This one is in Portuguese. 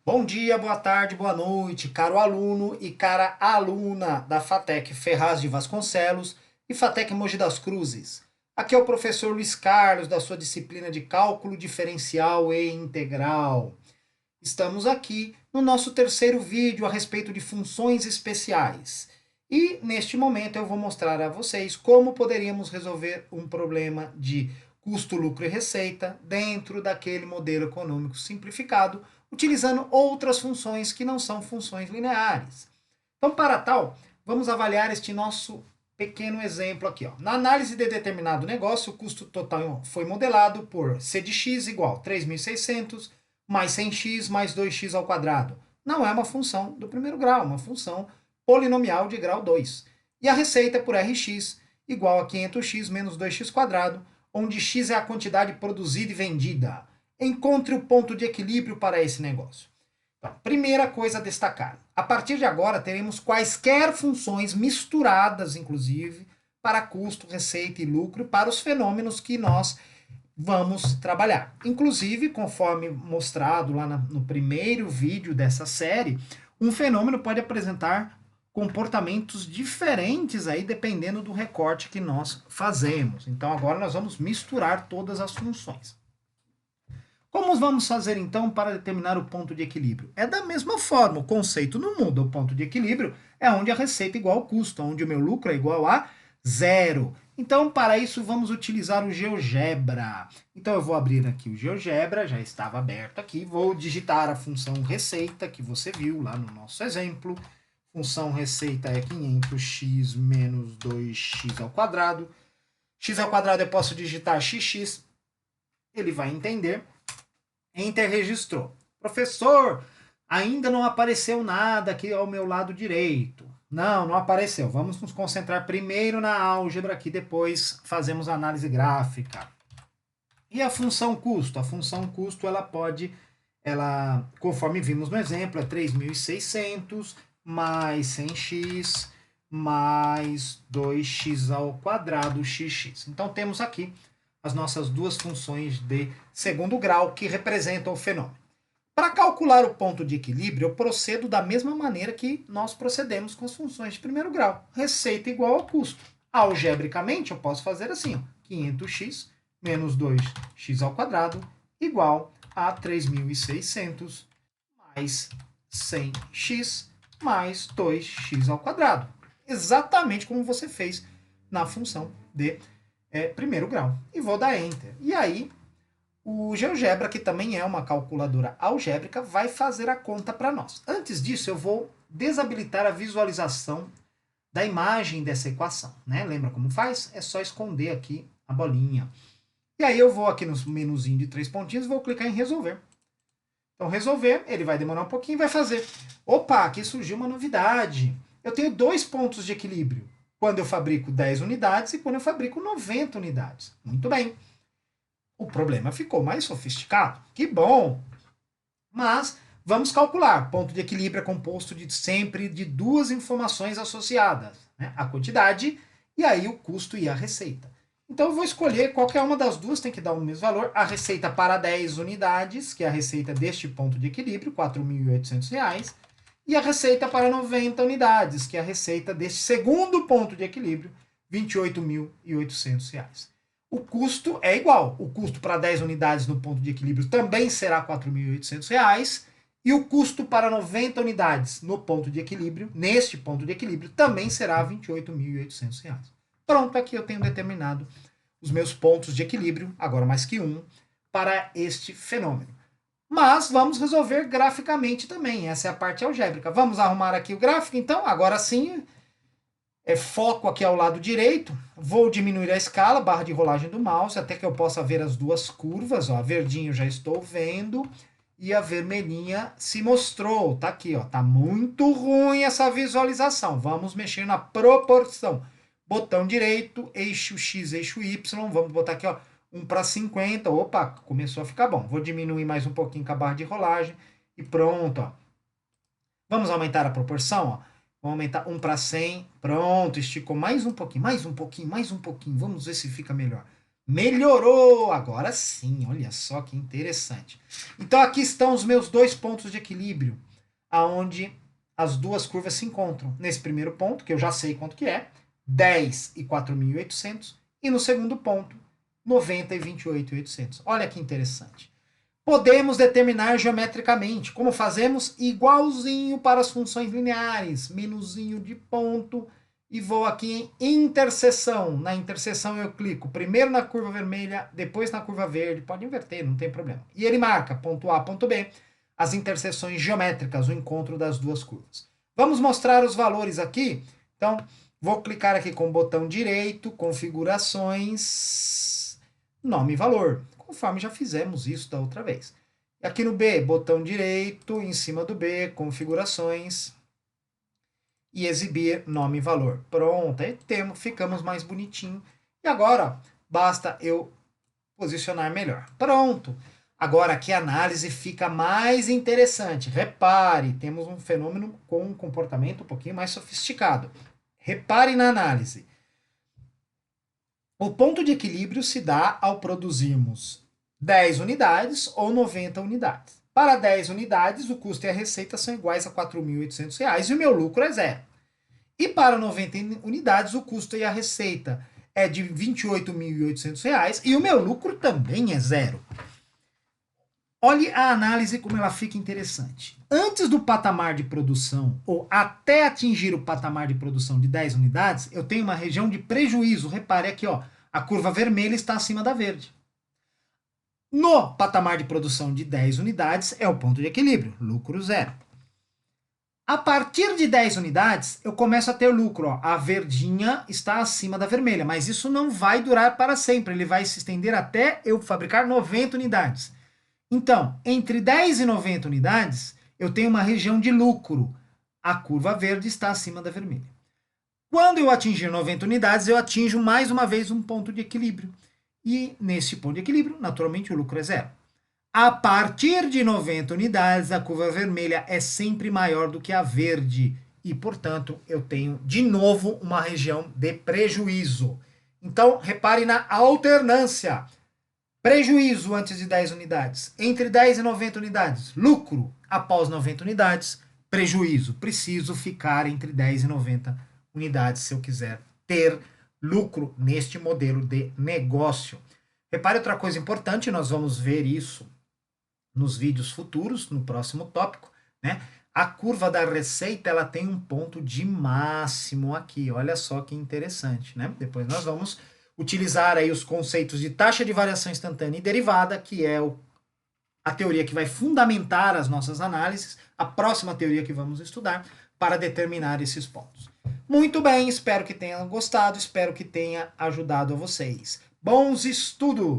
Bom dia, boa tarde, boa noite, caro aluno e cara aluna da FATEC Ferraz de Vasconcelos e FATEC Mogi das Cruzes. Aqui é o professor Luiz Carlos, da sua disciplina de Cálculo Diferencial e Integral. Estamos aqui no nosso terceiro vídeo a respeito de funções especiais. E neste momento eu vou mostrar a vocês como poderíamos resolver um problema de custo, lucro e receita dentro daquele modelo econômico simplificado, utilizando outras funções que não são funções lineares. Então, para tal, vamos avaliar este nosso pequeno exemplo aqui. Ó. Na análise de determinado negócio, o custo total foi modelado por C de x igual 3.600 mais 100x mais 2x ao quadrado. Não é uma função do primeiro grau, é uma função polinomial de grau 2. E a receita por Rx igual a 500x menos 2x quadrado, onde x é a quantidade produzida e vendida. Encontre o ponto de equilíbrio para esse negócio. Então, primeira coisa a destacar. A partir de agora, teremos quaisquer funções misturadas, inclusive, para custo, receita e lucro, para os fenômenos que nós vamos trabalhar. Inclusive, conforme mostrado lá no primeiro vídeo dessa série, um fenômeno pode apresentar comportamentos diferentes aí dependendo do recorte que nós fazemos. Então agora nós vamos misturar todas as funções. Como vamos fazer então para determinar o ponto de equilíbrio? É da mesma forma, o conceito não muda. O ponto de equilíbrio é onde a receita é igual ao custo, onde o meu lucro é igual a zero. Então, para isso, vamos utilizar o GeoGebra. Então, eu vou abrir aqui o GeoGebra, já estava aberto aqui. Vou digitar a função receita, que você viu lá no nosso exemplo. Função receita é 500x menos 2x ao quadrado. X ao quadrado eu posso digitar xx. Ele vai entender. Enter registrou. Professor, ainda não apareceu nada aqui ao meu lado direito. Não apareceu. Vamos nos concentrar primeiro na álgebra, que depois fazemos a análise gráfica. E a função custo? A função custo, conforme vimos no exemplo, é 3.600 mais 100x mais 2x ao quadrado xx. Então temos aqui as nossas duas funções de segundo grau que representam o fenômeno. Para calcular o ponto de equilíbrio, eu procedo da mesma maneira que nós procedemos com as funções de primeiro grau. Receita igual ao custo. Algebricamente, eu posso fazer assim, ó, 500x menos 2x ao quadrado igual a 3.600 mais 100x mais 2x ao quadrado. Exatamente como você fez na função de primeiro grau. E vou dar Enter. E aí, o GeoGebra, que também é uma calculadora algébrica, vai fazer a conta para nós. Antes disso, eu vou desabilitar a visualização da imagem dessa equação. Né? Lembra como faz? É só esconder aqui a bolinha. E aí eu vou aqui no menuzinho de 3 pontinhos e vou clicar em resolver. Então, resolver, ele vai demorar um pouquinho e vai fazer. Opa, aqui surgiu uma novidade. Eu tenho dois pontos de equilíbrio. Quando eu fabrico 10 unidades e quando eu fabrico 90 unidades. Muito bem. O problema ficou mais sofisticado. Que bom! Mas vamos calcular. Ponto de equilíbrio é composto sempre de duas informações associadas. Né? A quantidade e aí o custo e a receita. Então eu vou escolher qualquer uma das duas, tem que dar o mesmo valor. A receita para 10 unidades, que é a receita deste ponto de equilíbrio, R$ 4.800. E a receita para 90 unidades, que é a receita deste segundo ponto de equilíbrio, R$ 28.800. O custo é igual. O custo para 10 unidades no ponto de equilíbrio também será R$ 4.800. E o custo para 90 unidades no ponto de equilíbrio, neste ponto de equilíbrio, também será R$ 28.800. Pronto, aqui eu tenho determinado os meus pontos de equilíbrio, agora mais que um, para este fenômeno. Mas vamos resolver graficamente também, essa é a parte algébrica. Vamos arrumar aqui o gráfico, então, agora sim, foco aqui ao lado direito, vou diminuir a escala, barra de rolagem do mouse, até que eu possa ver as duas curvas, ó, a verdinho já estou vendo, e a vermelhinha se mostrou, tá aqui, ó, tá muito ruim essa visualização, vamos mexer na proporção. Botão direito, eixo X, eixo Y, vamos botar aqui, ó, 1 para 50, opa, começou a ficar bom. Vou diminuir mais um pouquinho com a barra de rolagem e pronto, ó. Vamos aumentar a proporção, ó. Vamos aumentar 1 para 100, pronto, esticou mais um pouquinho, mais um pouquinho, mais um pouquinho, vamos ver se fica melhor. Melhorou! Agora sim, olha só que interessante. Então aqui estão os meus dois pontos de equilíbrio, aonde as duas curvas se encontram. Nesse primeiro ponto, que eu já sei quanto que é, 10 e 4.800, e no segundo ponto, 90 e 28.800. Olha que interessante. Podemos determinar geometricamente. Como fazemos? Igualzinho para as funções lineares. Menuzinho de ponto. E vou aqui em interseção. Na interseção eu clico primeiro na curva vermelha, depois na curva verde. Pode inverter, não tem problema. E ele marca ponto A, ponto B, as interseções geométricas, o encontro das duas curvas. Vamos mostrar os valores aqui. Então, vou clicar aqui com o botão direito, configurações, nome e valor, conforme já fizemos isso da outra vez. Aqui no B, botão direito, em cima do B, configurações e exibir nome e valor. Pronto, aí ficamos mais bonitinho. E agora, basta eu posicionar melhor. Pronto. Agora aqui a análise fica mais interessante. Repare, temos um fenômeno com um comportamento um pouquinho mais sofisticado. Repare na análise. O ponto de equilíbrio se dá ao produzirmos 10 unidades ou 90 unidades. Para 10 unidades, o custo e a receita são iguais a R$ 4.800 e o meu lucro é zero. E para 90 unidades, o custo e a receita é de R$ 28.800 e o meu lucro também é zero. Olhe a análise como ela fica interessante. Antes do patamar de produção, ou até atingir o patamar de produção de 10 unidades, eu tenho uma região de prejuízo. Repare aqui, ó, a curva vermelha está acima da verde. No patamar de produção de 10 unidades é o ponto de equilíbrio, lucro zero. A partir de 10 unidades, eu começo a ter lucro. Ó. A verdinha está acima da vermelha, mas isso não vai durar para sempre. Ele vai se estender até eu fabricar 90 unidades. Então, entre 10 e 90 unidades, eu tenho uma região de lucro. A curva verde está acima da vermelha. Quando eu atingir 90 unidades, eu atinjo mais uma vez um ponto de equilíbrio. E nesse ponto de equilíbrio, naturalmente, o lucro é zero. A partir de 90 unidades, a curva vermelha é sempre maior do que a verde. E, portanto, eu tenho, de novo, uma região de prejuízo. Então, repare na alternância. Prejuízo antes de 10 unidades. Entre 10 e 90 unidades. Lucro após 90 unidades. Prejuízo. Preciso ficar entre 10 e 90 unidades se eu quiser ter lucro neste modelo de negócio. Repare outra coisa importante, nós vamos ver isso nos vídeos futuros, no próximo tópico, né? A curva da receita, ela tem um ponto de máximo aqui. Olha só que interessante, né? Depois nós vamos utilizar aí os conceitos de taxa de variação instantânea e derivada, que é a teoria que vai fundamentar as nossas análises, a próxima teoria que vamos estudar, para determinar esses pontos. Muito bem, espero que tenham gostado, espero que tenha ajudado a vocês. Bons estudos!